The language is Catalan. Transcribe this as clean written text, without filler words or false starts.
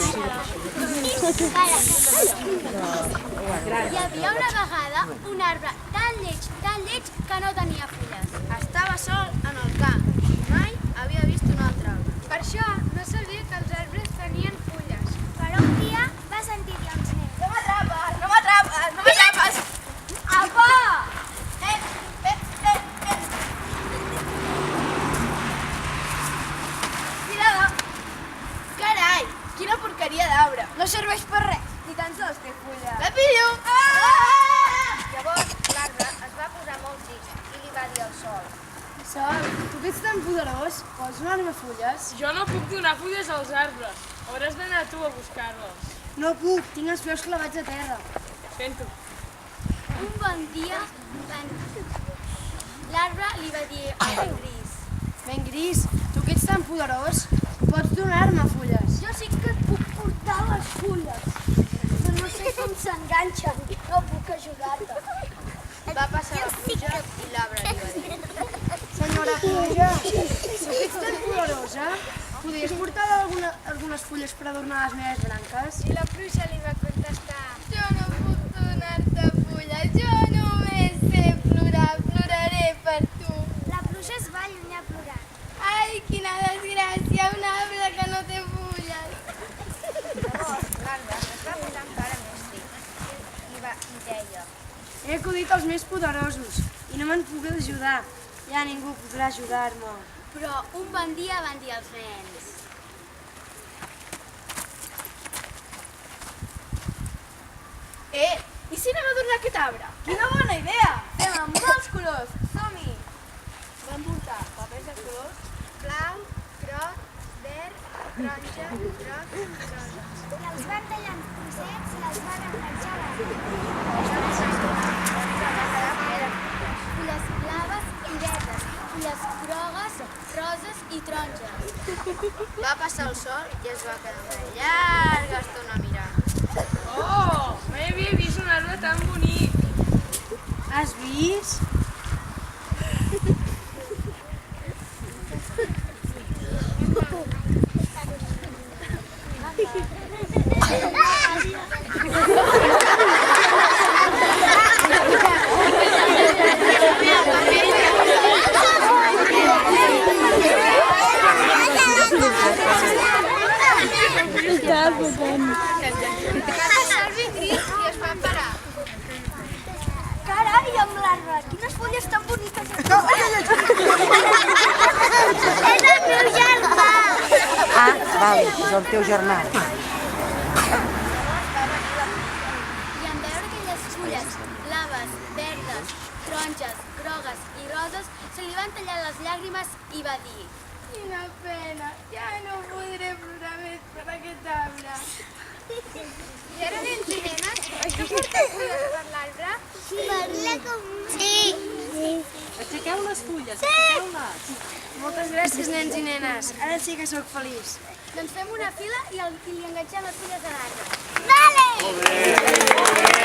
Hi havia una vegada un arbre tan lleig que no tenia fulles. Estava sol en el camp i mai havia vist un altre arbre. Per això no sabia que els arbres tenien fulles. Però un dia va sentir-hi uns nens. No m'atrapes, no m'atrapes, no m'atrapes! Apa! Mirada! Carai, quina porqueria d'arbre! No serveix per res, ni tan sols té fulles. La pillo! Llavors l'arbre es va posar molt trist i li va dir al sol: Sol, tu que ets tan poderós, vols donar-me fulles? Jo no puc donar fulles als arbres. Hauràs d'anar tu a buscar-les. No puc, tinc els peus clavats a terra. Sento. Un bon dia, l'arbre li va dir a Ben Gris: Ben Gris, tu que ets tan poderós, pots donar-me fulles. jo sí que et puc portar les fulles, però no sé com s'enganxen, no puc ajudar-te. Va passar la pluja i l'arbre li va dir: Senyora pluja, si ets tan poderosa, podries portar algunes fulles per adornar les meves branques? I la pluja li va contestar: Jo no puc donar-te fulles, jo només sé plorar, ploraré per tu. La pluja es va allunyar plorant. Ai, quina desgràcia, un arbre que no té fulles. Llavors l'arbre es va posar encara més trist i deia: He acudit als més poderosos i no me'n puc ajudar. Ja ningú podrà ajudar-me. Però un bon dia van dir els nens: I si anem a adornar aquest arbre? Quina bona idea! Fem amb molts colors, som-hi! Vam portar papers de colors blanc, groc, verd, taronja, groc i rosa. i els van tallar en trossets i els van enganxar a la fulles blaves i verdes, fulles grogues, roses i taronges. Va passar el sol i es va quedar una llarga estona mirant. Oh, mai havia vist un arbre tan bonic. Has vist? Va passar el Ben Gris i es va parar. Carai, amb l'arbre, quines fulles tan boniques! És el meu germà! Ah, val, és el teu germà. I en veure aquelles fulles blaves, verdes, taronges, grogues i roses, se li van tallar les llàgrimes i va dir: Quina pena, ja no podré plorar més per aquest arbre. I ara, nens i nenes, no porteu fulles per l'arbre? Parla com... Sí! Aixequeu les fulles, aixequeu-les. Moltes gràcies, nens i nenes. Ara sí que sóc feliç. Doncs fem una fila i li enganxem les fulles a l'arbre. Vale!